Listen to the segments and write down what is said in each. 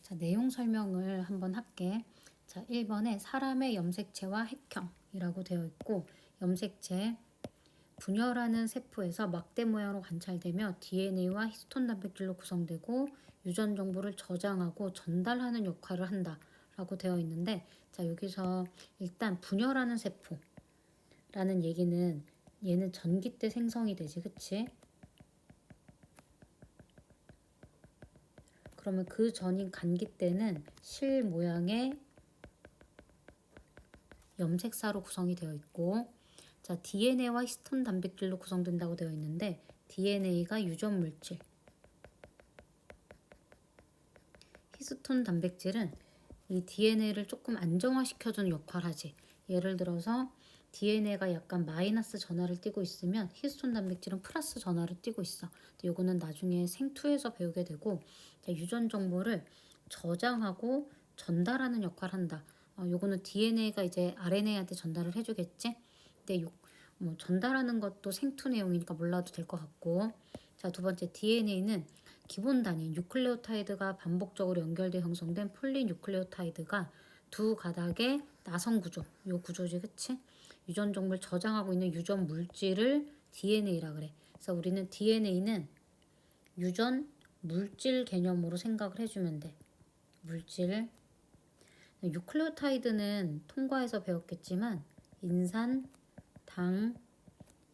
자, 내용 설명을 한번 할게. 자, 1번에 사람의 염색체와 핵형이라고 되어 있고, 염색체 분열하는 세포에서 막대 모양으로 관찰되며 DNA와 히스톤 단백질로 구성되고 유전 정보를 저장하고 전달하는 역할을 한다라고 되어 있는데, 자, 여기서 일단 분열하는 세포라는 얘기는 얘는 전기 때 생성이 되지, 그치? 그러면 그 전인 간기 때는 실 모양의 염색사로 구성이 되어 있고, 자, DNA와 히스톤 단백질로 구성된다고 되어 있는데, DNA가 유전 물질, 히스톤 단백질은 이 DNA를 조금 안정화시켜주는 역할을 하지. 예를 들어서 DNA가 약간 마이너스 전하를 띠고 있으면 히스톤 단백질은 플러스 전하를 띠고 있어. 요거는 나중에 생투에서 배우게 되고, 자, 유전 정보를 저장하고 전달하는 역할을 한다. 요거는 DNA가 이제 RNA한테 전달을 해주겠지. 근데 뭐 전달하는 것도 생투 내용이니까 몰라도 될 것 같고, 자, 두 번째 DNA는 기본 단위 뉴클레오타이드가 반복적으로 연결돼 형성된 폴리뉴클레오타이드가 두 가닥의 나선 구조, 요 구조지, 그치? 유전 정보를 저장하고 있는 유전 물질을 DNA라 그래. 그래서 우리는 DNA는 유전 물질 개념으로 생각을 해주면 돼. 물질. 뉴클레오타이드는 통과해서 배웠겠지만 인산, 당,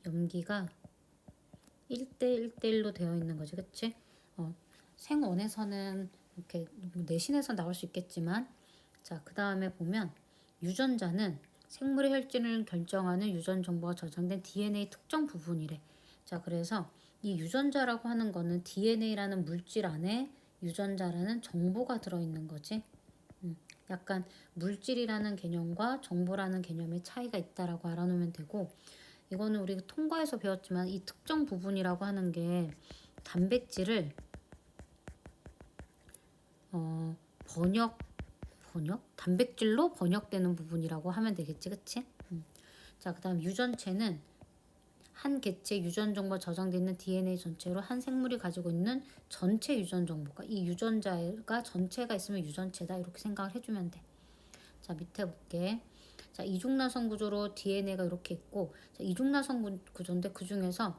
염기가 1대1대1로 되어 있는 거지, 그치? 생원에서는 이렇게 내신에서 나올 수 있겠지만, 자, 그 다음에 보면 유전자는 생물의 혈진을 결정하는 유전 정보가 저장된 DNA 특정 부분이래. 자, 그래서 이 유전자라고 하는 거는 DNA라는 물질 안에 유전자라는 정보가 들어있는 거지. 약간 물질이라는 개념과 정보라는 개념의 차이가 있다라고 알아놓으면 되고, 이거는 우리 통과에서 배웠지만 이 특정 부분이라고 하는 게 단백질을 번역 단백질로 번역되는 부분이라고 하면 되겠지, 그치? 자, 그다음 유전체는 한 개체 유전 정보가 저장되어 있는 DNA 전체로 한 생물이 가지고 있는 전체 유전 정보가, 이 유전자가 전체가 있으면 유전체다, 이렇게 생각을 해주면 돼. 자, 밑에 볼게. 자, 이중나선 구조로 DNA가 이렇게 있고, 자, 이중나선 구조인데 그 중에서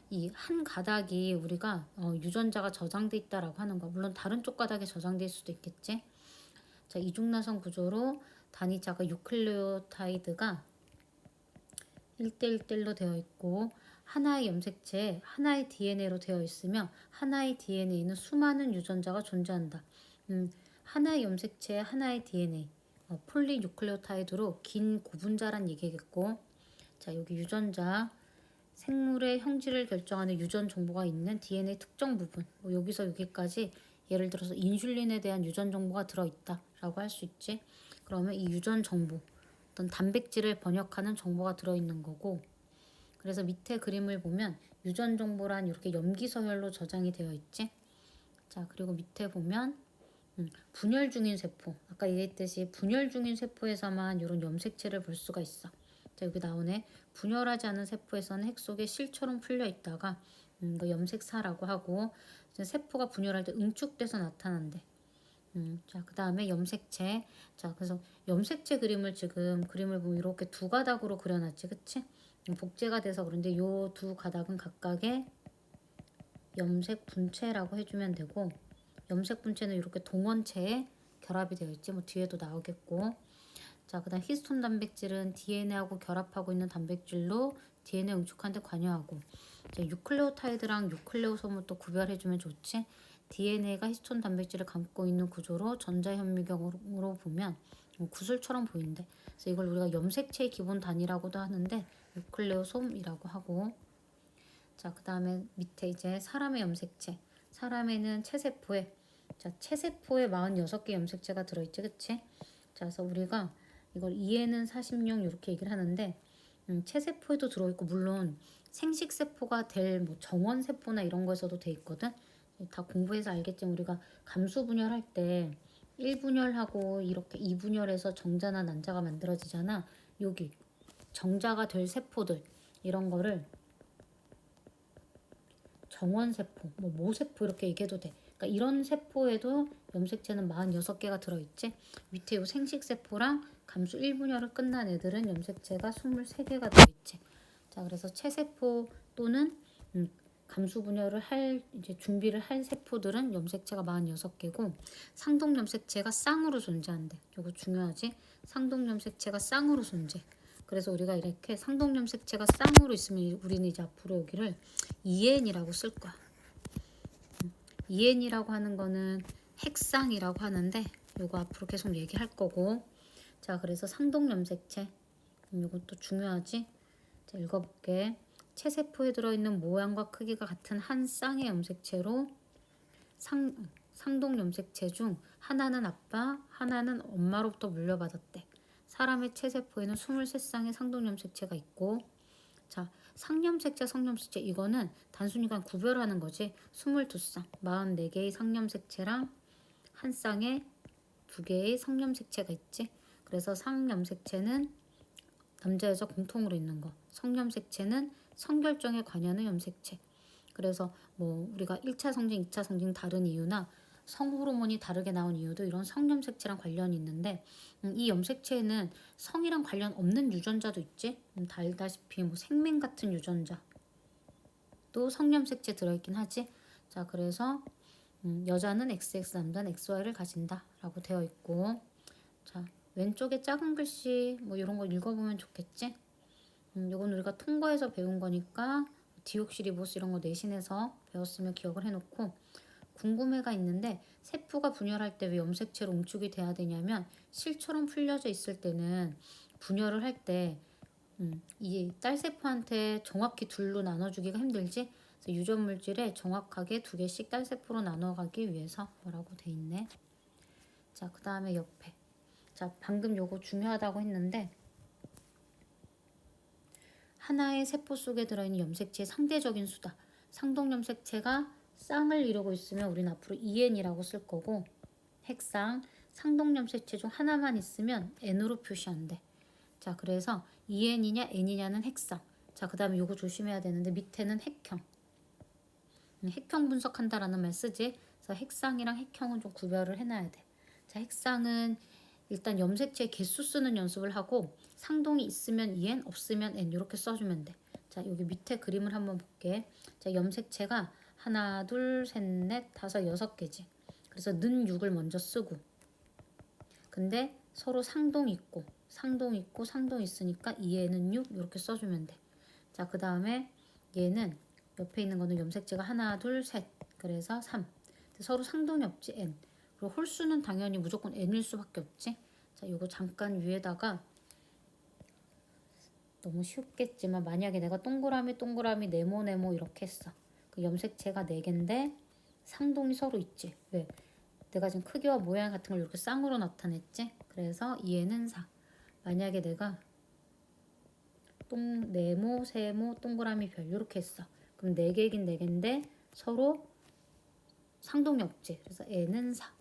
이 한 가닥이 우리가 유전자가 저장돼 있다라고 하는 거. 물론 다른 쪽 가닥에 저장될 수도 있겠지. 자, 이중나선 구조로 단위자가 유클레오타이드가 1대1대1로 되어 있고, 하나의 염색체에 하나의 DNA로 되어 있으며 하나의 DNA는 수많은 유전자가 존재한다. 하나의 염색체에 하나의 DNA, 폴리뉴클레오타이드로 긴 고분자란 얘기겠고, 자, 여기 유전자, 생물의 형질을 결정하는 유전 정보가 있는 DNA 특정 부분, 뭐 여기서 여기까지 예를 들어서 인슐린에 대한 유전 정보가 들어있다라고 할 수 있지. 그러면 이 유전 정보, 어떤 단백질을 번역하는 정보가 들어있는 거고, 그래서 밑에 그림을 보면 유전 정보란 이렇게 염기서열로 저장이 되어 있지. 자, 그리고 밑에 보면 분열 중인 세포, 아까 얘기했듯이 분열 중인 세포에서만 이런 염색체를 볼 수가 있어. 자, 여기 나오네. 분열하지 않은 세포에서는 핵 속에 실처럼 풀려 있다가 이거 염색사라고 하고, 세포가 분열할 때 응축돼서 나타난대. 자, 그 다음에 염색체. 자, 그래서 염색체 그림을 보면 이렇게 두 가닥으로 그려놨지, 그치? 복제가 돼서 그런데 요 두 가닥은 각각의 염색 분체라고 해주면 되고, 염색 분체는 이렇게 동원체에 결합이 되어 있지. 뭐 뒤에도 나오겠고. 자, 그 다음 히스톤 단백질은 DNA하고 결합하고 있는 단백질로 DNA 응축하는 데 관여하고, 자, 유클레오타이드랑 유클레오솜을 또 구별해주면 좋지. DNA가 히스톤 단백질을 감고 있는 구조로 전자현미경으로 보면 구슬처럼 보이는데, 그래서 이걸 우리가 염색체의 기본 단위라고도 하는데 유클레오솜이라고 하고, 자, 그 다음에 밑에 이제 사람의 염색체. 사람에는 체세포에, 자, 체세포에 46개 염색체가 들어있지, 그치? 자, 그래서 우리가 이걸 이해는 40용 이렇게 얘기를 하는데, 체세포에도 들어있고, 물론 생식세포가 될 뭐 정원세포나 이런 거에서도 돼 있거든. 다 공부해서 알겠지만 우리가 감수분열할 때 1분열하고 이렇게 2분열해서 정자나 난자가 만들어지잖아. 여기 정자가 될 세포들, 이런 거를 정원세포, 뭐 모세포 이렇게 얘기해도 돼. 그러니까 이런 세포에도 염색체는 46개가 들어있지. 밑에 요 생식세포랑 감수 1분열을 끝난 애들은 염색체가 23개가 들어있지. 자, 그래서 체세포 또는 감수 분열을 할 이제 준비를 할 세포들은 염색체가 46개고 상동 염색체가 쌍으로 존재한대. 요거 중요하지? 상동 염색체가 쌍으로 존재. 그래서 우리가 이렇게 상동 염색체가 쌍으로 있으면 우리는 이제 앞으로 여기를 EN이라고 쓸 거야. EN이라고 하는 거는 핵쌍이라고 하는데 요거 앞으로 계속 얘기할 거고. 자, 그래서 상동 염색체 요것도 중요하지? 자, 읽어볼게. 체세포에 들어있는 모양과 크기가 같은 한 쌍의 염색체로 상동 염색체 중 하나는 아빠, 하나는 엄마로부터 물려받았대. 사람의 체세포에는 23쌍의 상동 염색체가 있고, 자, 상염색체, 성염색체 이거는 단순히 그냥 구별하는 거지. 22쌍, 44개의 상염색체랑 한 쌍에 2개의 성염색체가 있지. 그래서 상염색체는 남자 여자 공통으로 있는 거. 성염색체는 성결정에 관여하는 염색체. 그래서 뭐 우리가 1차 성징, 2차 성징 다른 이유나 성호르몬이 다르게 나온 이유도 이런 성염색체랑 관련이 있는데 이 염색체에는 성이랑 관련 없는 유전자도 있지. 다 알다시피 뭐 생맹 같은 유전자 또 성염색체 들어있긴 하지. 자, 그래서 여자는 XX, 남자는 XY를 가진다 라고 되어 있고, 자, 왼쪽에 작은 글씨 뭐 이런 거 읽어보면 좋겠지. 요건 우리가 통과해서 배운 거니까 디옥시리보스 이런 거 내신에서 배웠으면 기억을 해놓고, 궁금해가 있는데 세포가 분열할 때 왜 염색체로 응축이 돼야 되냐면 실처럼 풀려져 있을 때는 분열을 할 때 이 딸세포한테 정확히 둘로 나눠주기가 힘들지. 그래서 유전 물질에 정확하게 2개씩 딸세포로 나눠가기 위해서 뭐라고 돼 있네. 자, 그 다음에 옆에. 자, 방금 요거 중요하다고 했는데 하나의 세포 속에 들어있는 염색체의 상대적인 수다. 상동 염색체가 쌍을 이루고 있으면 우리는 앞으로 EN이라고 쓸 거고, 핵쌍, 상동 염색체 중 하나만 있으면 N으로 표시한대. 자, 그래서 EN이냐 N이냐는 핵쌍. 자, 그 다음에 요거 조심해야 되는데 밑에는 핵형. 핵형 분석한다라는 말 쓰지. 그래서 핵쌍이랑 핵형은 좀 구별을 해놔야 돼. 자, 핵쌍은 일단 염색체 개수 쓰는 연습을 하고 상동이 있으면 EN, 없으면 N 이렇게 써주면 돼. 자, 여기 밑에 그림을 한번 볼게. 자, 염색체가 하나, 둘, 셋, 넷, 다섯, 6개지. 그래서 는 6을 먼저 쓰고, 근데 서로 상동 있고 상동 있고 상동 있으니까 EN은 6 이렇게 써주면 돼. 자, 그 다음에 얘는 옆에 있는 거는 염색체가 하나, 둘, 셋. 그래서 3. 서로 상동이 없지, N. 그리고 홀수는 당연히 무조건 N일 수밖에 없지. 자, 요거 잠깐 위에다가 너무 쉽겠지만 만약에 내가 동그라미 동그라미 네모 이렇게 했어. 그 염색체가 4개인데 상동이 서로 있지. 왜? 내가 지금 크기와 모양 같은 걸 이렇게 쌍으로 나타냈지. 그래서 얘는 4. 만약에 내가 네모, 세모, 동그라미 별 이렇게 했어. 그럼 4개이긴 4개인데 서로 상동이 없지. 그래서 N은 4.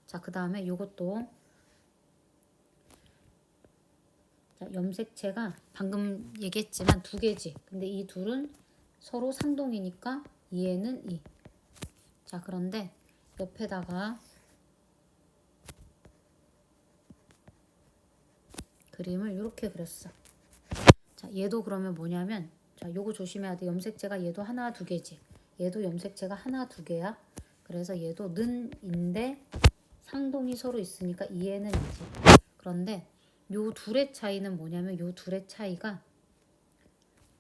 자, 그 다음에 요것도 자, 염색체가 방금 얘기했지만 2개지. 근데 이 둘은 서로 상동이니까 얘는 2. 자, 그런데 옆에다가 그림을 이렇게 그렸어. 자, 얘도 그러면 뭐냐면, 자, 요거 조심해야 돼. 염색체가 얘도 하나, 2개지. 얘도 염색체가 하나, 2개야. 그래서 얘도 는인데 상동이 서로 있으니까 얘는 이지. 그런데 요 둘의 차이는 뭐냐면 요 둘의 차이가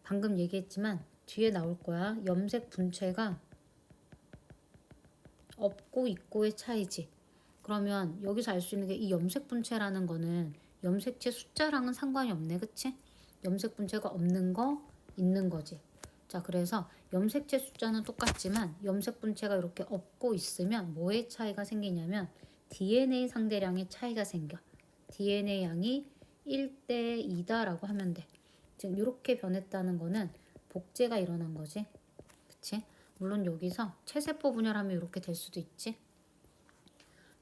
방금 얘기했지만 뒤에 나올 거야. 염색 분체가 없고 있고의 차이지. 그러면 여기서 알 수 있는 게 이 염색 분체라는 거는 염색체 숫자랑은 상관이 없네. 그치? 염색 분체가 없는 거, 있는 거지. 자, 그래서 염색체 숫자는 똑같지만 염색 분체가 이렇게 없고 있으면 뭐의 차이가 생기냐면 DNA 상대량의 차이가 생겨. DNA 양이 1대 2다라고 하면 돼. 지금 이렇게 변했다는 거는 복제가 일어난 거지. 그치? 물론 여기서 체세포 분열하면 이렇게 될 수도 있지.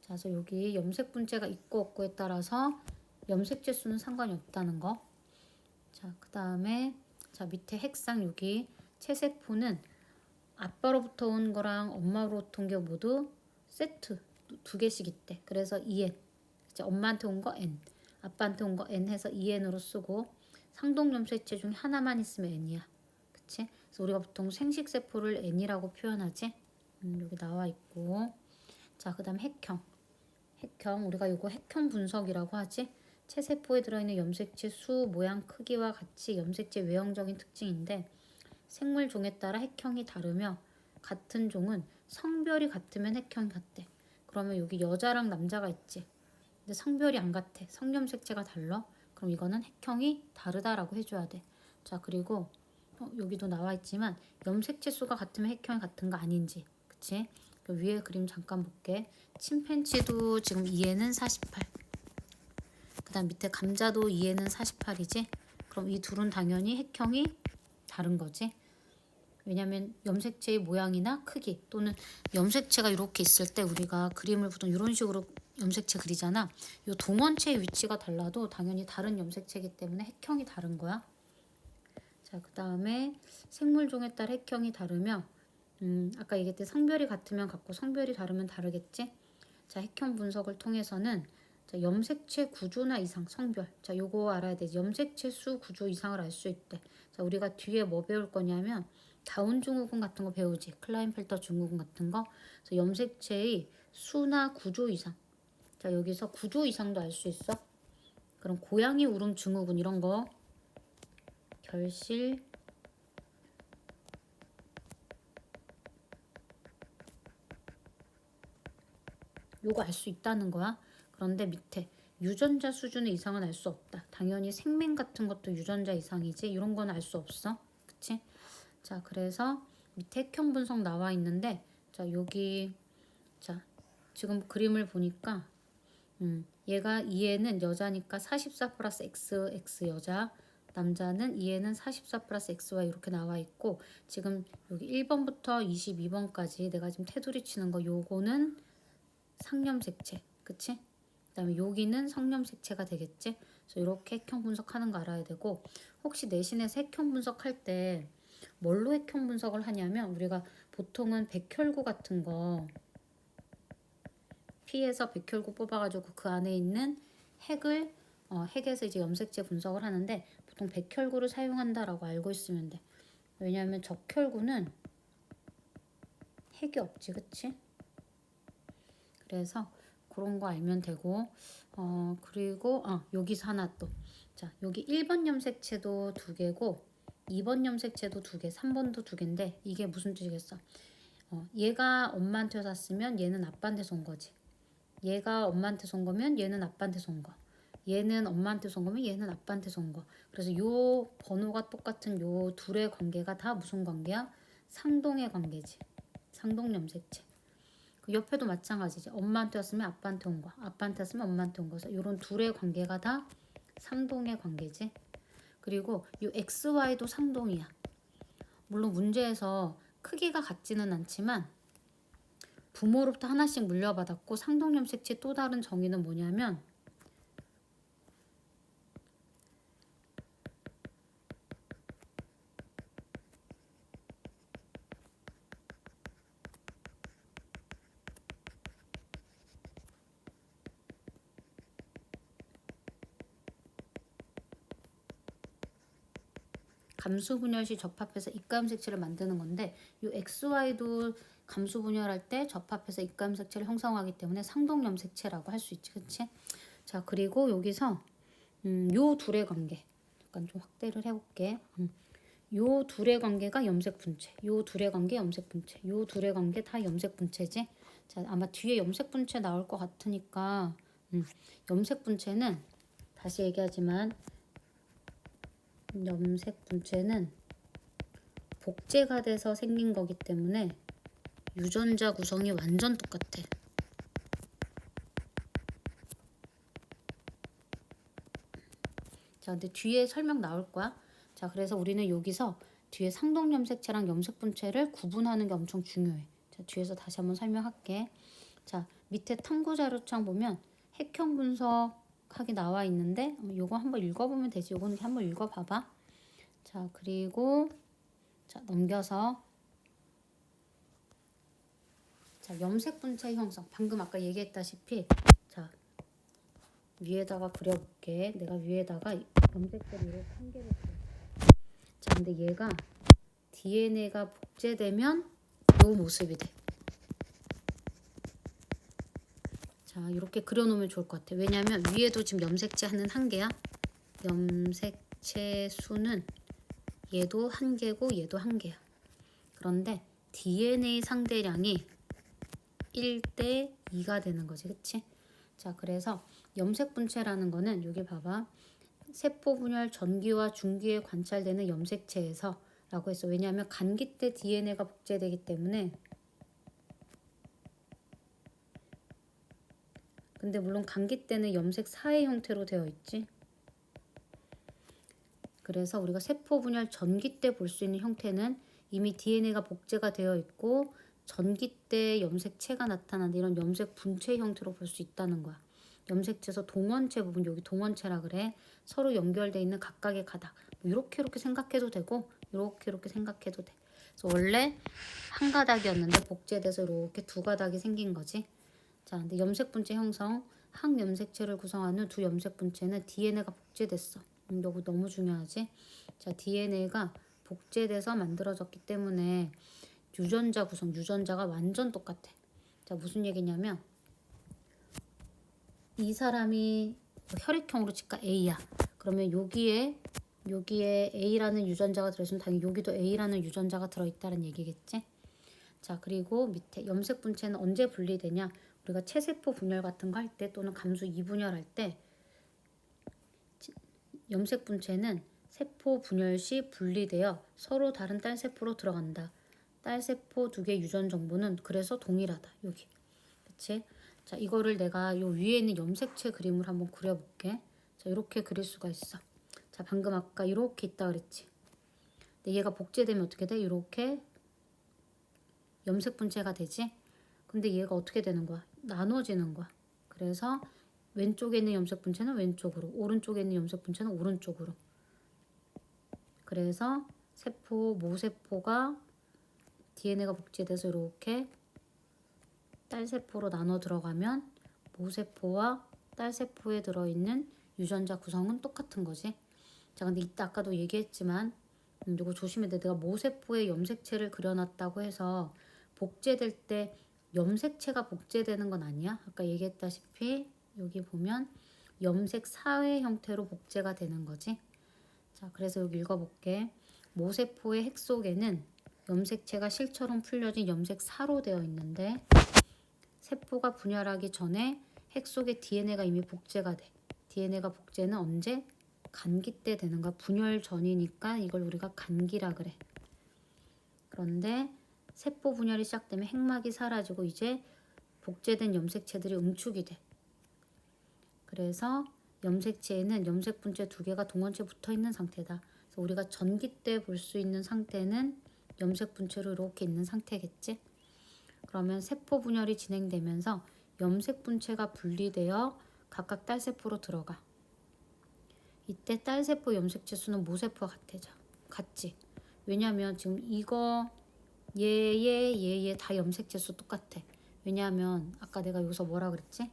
자, 그래서 여기 염색 분체가 있고 없고에 따라서 염색체 수는 상관이 없다는 거. 자, 그 다음에 자, 밑에 핵상 여기 체세포는 아빠로부터 온 거랑 엄마로부터 온 게 모두 세트 두 개씩 있대. 그래서 2n. 이제 엄마한테 온 거 n, 아빠한테 온 거 n 해서 2n으로 쓰고 상동 염색체 중에 하나만 있으면 n이야. 그치? 그래서 우리가 보통 생식세포를 n이라고 표현하지. 여기 나와 있고. 자, 그 다음 핵형. 핵형, 우리가 이거 핵형 분석이라고 하지. 체세포에 들어있는 염색체 수, 모양, 크기와 같이 염색체 외형적인 특징인데 생물 종에 따라 핵형이 다르며 같은 종은 성별이 같으면 핵형이 같대. 그러면 여기 여자랑 남자가 있지. 근데 성별이 안 같아. 성염색체가 달라. 그럼 이거는 핵형이 다르다라고 해줘야 돼. 자, 그리고 여기도 나와 있지만 염색체 수가 같으면 핵형이 같은가 아닌지. 그치? 그 위에 그림 잠깐 볼게. 침팬지도 지금 2에는 48. 그 다음 밑에 감자도 2에는 48이지. 그럼 이 둘은 당연히 핵형이 다른 거지. 왜냐면 염색체의 모양이나 크기 또는 염색체가 이렇게 있을 때 우리가 그림을 보통 이런 식으로 염색체 그리잖아. 이 동원체의 위치가 달라도 당연히 다른 염색체이기 때문에 핵형이 다른 거야. 자, 그 다음에 생물종에 따라 핵형이 다르며 아까 얘기했듯이 성별이 같으면 같고 성별이 다르면 다르겠지. 자, 핵형 분석을 통해서는 자, 염색체 구조나 이상, 성별. 자, 요거 알아야 돼. 염색체 수, 구조 이상을 알 수 있대. 자, 우리가 뒤에 뭐 배울 거냐면 다운 증후군 같은 거 배우지. 클라인펠터 증후군 같은 거. 그래서 염색체의 수나 구조 이상. 자, 여기서 구조 이상도 알 수 있어. 그럼 고양이 울음 증후군 이런 거 결실 요거 알 수 있다는 거야. 그런데 밑에 유전자 수준의 이상은 알 수 없다. 당연히 생명 같은 것도 유전자 이상이지. 이런 건 알 수 없어. 그치? 자, 그래서 밑에 핵형 분석 나와 있는데 자, 여기 자, 지금 그림을 보니까 얘가 2에는 여자니까 44 플러스 X, X 여자. 남자는 2에는 44 플러스 XY 이렇게 나와 있고 지금 여기 1번부터 22번까지 내가 지금 테두리 치는 거 요거는 상염색체. 그치? 그 다음에 여기는 성염색체가 되겠지? 그래서 이렇게 핵형 분석하는 거 알아야 되고 혹시 내신에서 핵형 분석할 때 뭘로 핵형 분석을 하냐면 우리가 보통은 백혈구 같은 거 피에서 백혈구 뽑아가지고 그 안에 있는 핵을 핵에서 이제 염색체 분석을 하는데 보통 백혈구를 사용한다라고 알고 있으면 돼. 왜냐하면 적혈구는 핵이 없지, 그치? 그래서 그런 거 알면 되고 그리고 여기서 하나 또. 자, 여기 1번 염색체도 2개고 2번 염색체도 2개, 3번도 2개인데 이게 무슨 뜻이겠어? 얘가 엄마한테 샀으면 얘는 아빠한테서 온 거지. 얘가 엄마한테서 온 거면 얘는 아빠한테서 온 거. 얘는 엄마한테서 온 거면 얘는 아빠한테서 온 거. 그래서 요 번호가 똑같은 요 둘의 관계가 다 무슨 관계야? 상동의 관계지. 상동 염색체. 그 옆에도 마찬가지지. 엄마한테 왔으면 아빠한테 온 거, 아빠한테 왔으면 엄마한테 온 거서 이런 둘의 관계가 다 상동의 관계지. 그리고 이 XY도 상동이야. 물론 문제에서 크기가 같지는 않지만 부모로부터 하나씩 물려받았고 상동염색체 또 다른 정의는 뭐냐면 감수분열 시 접합해서 입가염색체를 만드는 건데 이 XY도 감수분열할 때 접합해서 입가염색체를 형성하기 때문에 상동염색체라고 할 수 있지. 그치? 자, 그리고 여기서 요 둘의 관계 약간 좀 확대를 해볼게. 요 둘의 관계가 염색 분체, 요 둘의 관계 염색 분체, 요 둘의 관계 다 염색 분체지. 자, 아마 뒤에 염색 분체 나올 것 같으니까 염색 분체는 다시 얘기하지만 염색 분체는 복제가 돼서 생긴 거기 때문에 유전자 구성이 완전 똑같아. 자, 근데 뒤에 설명 나올 거야. 자, 그래서 우리는 여기서 뒤에 상동 염색체랑 염색 분체를 구분하는 게 엄청 중요해. 자, 뒤에서 다시 한번 설명할게. 자, 밑에 탐구 자료창 보면 핵형 분석하기 나와 있는데 요거 한번 읽어보면 되지. 요거는 한번 읽어봐봐. 자, 그리고 자, 넘겨서 자, 자, 염색 분체 형성. 방금 아까 얘기했다시피 자, 위에다가 그려볼게. 내가 위에다가 염색체를 이렇게 한 개를 그려. 자, 근데 얘가 DNA가 복제되면 요 모습이 돼. 자, 이렇게 그려놓으면 좋을 것 같아. 왜냐면 위에도 지금 염색체 하는 한 개야. 염색체 수는 얘도 한 개고 얘도 한 개야. 그런데 DNA 상대량이 1대 2가 되는 거지. 그치? 자, 그래서 염색 분체라는 거는 여기 봐봐. 세포 분열 전기와 중기에 관찰되는 염색체에서 라고 했어. 왜냐하면 감기 때 DNA가 복제되기 때문에. 근데 물론 감기 때는 염색 사의 형태로 되어 있지. 그래서 우리가 세포 분열 전기 때 볼 수 있는 형태는 이미 DNA가 복제가 되어 있고 전기 때 염색체가 나타난다. 이런 염색 분체 형태로 볼 수 있다는 거야. 염색체에서 동원체 부분, 여기 동원체라 그래. 서로 연결되어 있는 각각의 가닥. 뭐 이렇게 생각해도 되고 이렇게 생각해도 돼. 그래서 원래 한 가닥이었는데 복제돼서 이렇게 두 가닥이 생긴 거지. 자, 근데 염색 분체 형성, 항염색체를 구성하는 두 염색 분체는 DNA가 복제됐어. 이거 너무 중요하지. 자, DNA가 복제돼서 만들어졌기 때문에 유전자 구성, 유전자가 완전 똑같아. 자, 무슨 얘기냐면 이 사람이 혈액형으로 칠까 A야. 그러면 여기에 A라는 유전자가 들어있으면 당연히 여기도 A라는 유전자가 들어있다는 얘기겠지. 자, 그리고 밑에 염색 분체는 언제 분리되냐? 우리가 체세포 분열 같은 거 할 때 또는 감수 이분열할 때 염색 분체는 세포 분열 시 분리되어 서로 다른 딸세포로 들어간다. 딸세포 두 개 유전 정보는 그래서 동일하다. 여기. 그치? 자, 이거를 내가 요 위에 있는 염색체 그림을 한번 그려볼게. 자, 이렇게 그릴 수가 있어. 자, 방금 아까 이렇게 있다 그랬지. 근데 얘가 복제되면 어떻게 돼? 이렇게 염색 분체가 되지? 근데 얘가 어떻게 되는 거야? 나눠지는 거야. 그래서 왼쪽에 있는 염색 분체는 왼쪽으로, 오른쪽에 있는 염색 분체는 오른쪽으로. 그래서 세포, 모세포가 DNA가 복제돼서 이렇게 딸세포로 나눠 들어가면 모세포와 딸세포에 들어있는 유전자 구성은 똑같은 거지. 자, 근데 이따 아까도 얘기했지만 이거 조심해야 돼. 내가 모세포에 염색체를 그려놨다고 해서 복제될 때 염색체가 복제되는 건 아니야. 아까 얘기했다시피 여기 보면 염색 사회 형태로 복제가 되는 거지. 자, 그래서 여기 읽어볼게. 모세포의 핵 속에는 염색체가 실처럼 풀려진 염색사로 되어 있는데 세포가 분열하기 전에 핵 속에 DNA가 이미 복제가 돼. DNA가 복제는 언제? 감기 때 되는 거야. 분열 전이니까 이걸 우리가 감기라 그래. 그런데 세포 분열이 시작되면 핵막이 사라지고 이제 복제된 염색체들이 응축이 돼. 그래서 염색체에는 염색 분체 두 개가 동원체 붙어 있는 상태다. 그래서 우리가 전기 때 볼 수 있는 상태는 염색 분체로 이렇게 있는 상태겠지. 그러면 세포 분열이 진행되면서 염색 분체가 분리되어 각각 딸세포로 들어가. 이때 딸세포 염색체 수는 모세포와 같지. 왜냐면 지금 이거 얘 다 염색체 수 똑같아. 왜냐하면 아까 내가 여기서 뭐라 그랬지?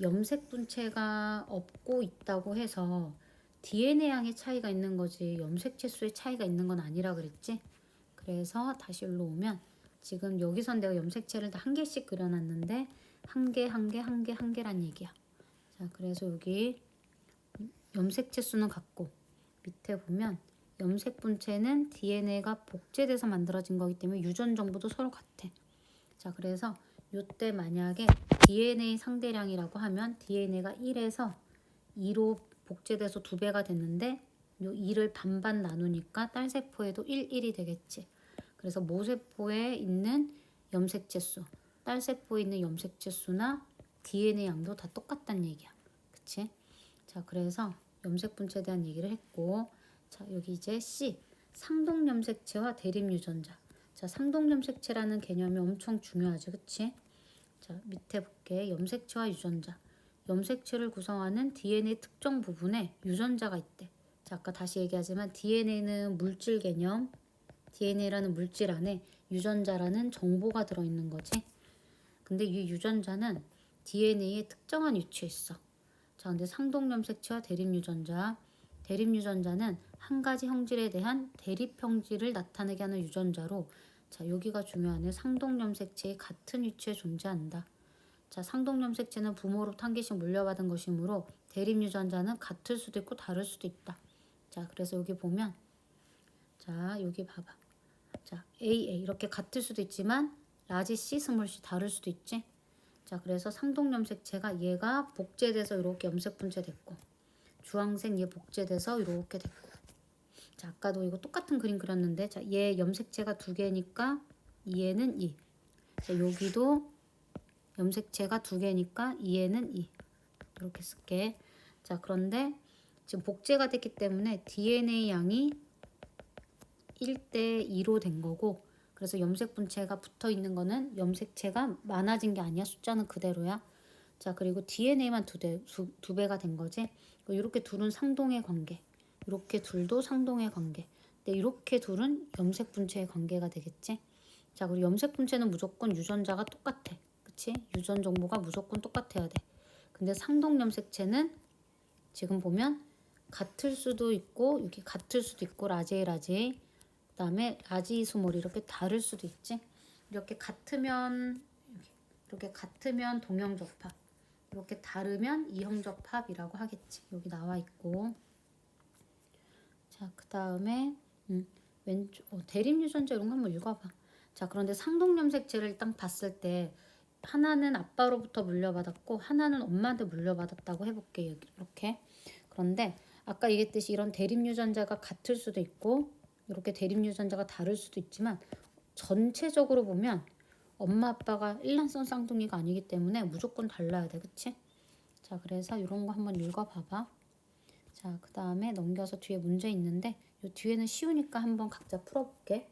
염색 분체가 없고 있다고 해서 DNA 양의 차이가 있는 거지 염색체 수의 차이가 있는 건 아니라 그랬지. 그래서 다시 일로 오면 지금 여기선 내가 염색체를 다 한 개씩 그려놨는데 한 개란 얘기야. 자, 그래서 여기 염색체 수는 같고 밑에 보면 염색 분체는 DNA가 복제돼서 만들어진 거기 때문에 유전 정보도 서로 같아. 자, 그래서 이때 만약에 DNA 상대량이라고 하면 DNA가 1에서 2로 복제돼서 2배가 됐는데 이 2를 반반 나누니까 딸세포에도 1이 되겠지. 그래서 모세포에 있는 염색체 수, 딸세포에 있는 염색체 수나 DNA 양도 다 똑같다는 얘기야. 그치? 자, 그래서 염색 분체에 대한 얘기를 했고, 자, 여기 이제 C, 상동 염색체와 대립 유전자. 자, 상동 염색체라는 개념이 엄청 중요하지, 그치? 자, 밑에 볼게. 염색체와 유전자. 염색체를 구성하는 DNA 특정 부분에 유전자가 있대. 자, 아까 다시 얘기하지만 DNA는 물질 개념, DNA라는 물질 안에 유전자라는 정보가 들어있는 거지. 근데 이 유전자는 DNA의 특정한 위치에 있어. 자, 근데 상동염색체와 대립유전자. 대립유전자는 한 가지 형질에 대한 대립 형질을 나타내게 하는 유전자로, 자, 여기가 중요하네. 상동염색체의 같은 위치에 존재한다. 자, 상동염색체는 부모로부터 한 개씩 물려받은 것이므로 대립유전자는 같을 수도 있고 다를 수도 있다. 자, 그래서 여기 보면, 자, 여기 봐봐. 자, AA 이렇게 같을 수도 있지만 라지 C, 스몰 C 다를 수도 있지. 자, 그래서 상동염색체가 얘가 복제돼서 이렇게 염색 분체됐고, 주황색 얘 복제돼서 이렇게 됐고. 자, 아까도 이거 똑같은 그림 그렸는데, 자, 얘 염색체가 두 개니까 얘는 2. 자, 여기도 염색체가 두 개니까 얘는 2. 이렇게 쓸게. 자, 그런데 지금 복제가 됐기 때문에 DNA 양이 1대 2로 된 거고, 그래서 염색 분체가 붙어 있는 거는 염색체가 많아진 게 아니야. 숫자는 그대로야. 자, 그리고 DNA만 두 배가 된 거지. 이렇게 둘은 상동의 관계, 이렇게 둘도 상동의 관계. 근데 이렇게 둘은 염색 분체의 관계가 되겠지. 자, 그리고 염색 분체는 무조건 유전자가 똑같아. 그치? 유전 정보가 무조건 똑같아야 돼. 근데 상동 염색체는 지금 보면 같을 수도 있고, 여기 같을 수도 있고, 라지에 라지에, 그다음에 라지 스몰이 이렇게 다를 수도 있지. 이렇게 같으면 이렇게 같으면 동형적합, 이렇게 다르면 이형적합이라고 하겠지. 여기 나와 있고. 자, 그다음에 왼쪽 대립유전자 이런 거 한번 읽어봐. 자, 그런데 상동염색체를 일단 봤을 때 하나는 아빠로부터 물려받았고 하나는 엄마한테 물려받았다고 해볼게. 여기 이렇게. 그런데 아까 얘기했듯이 이런 대립유전자가 같을 수도 있고 이렇게 대립유전자가 다를 수도 있지만 전체적으로 보면 엄마 아빠가 일란성 쌍둥이가 아니기 때문에 무조건 달라야 돼. 그치? 자, 그래서 이런 거 한번 읽어봐봐. 자, 그 다음에 넘겨서 뒤에 문제 있는데 이 뒤에는 쉬우니까 한번 각자 풀어볼게.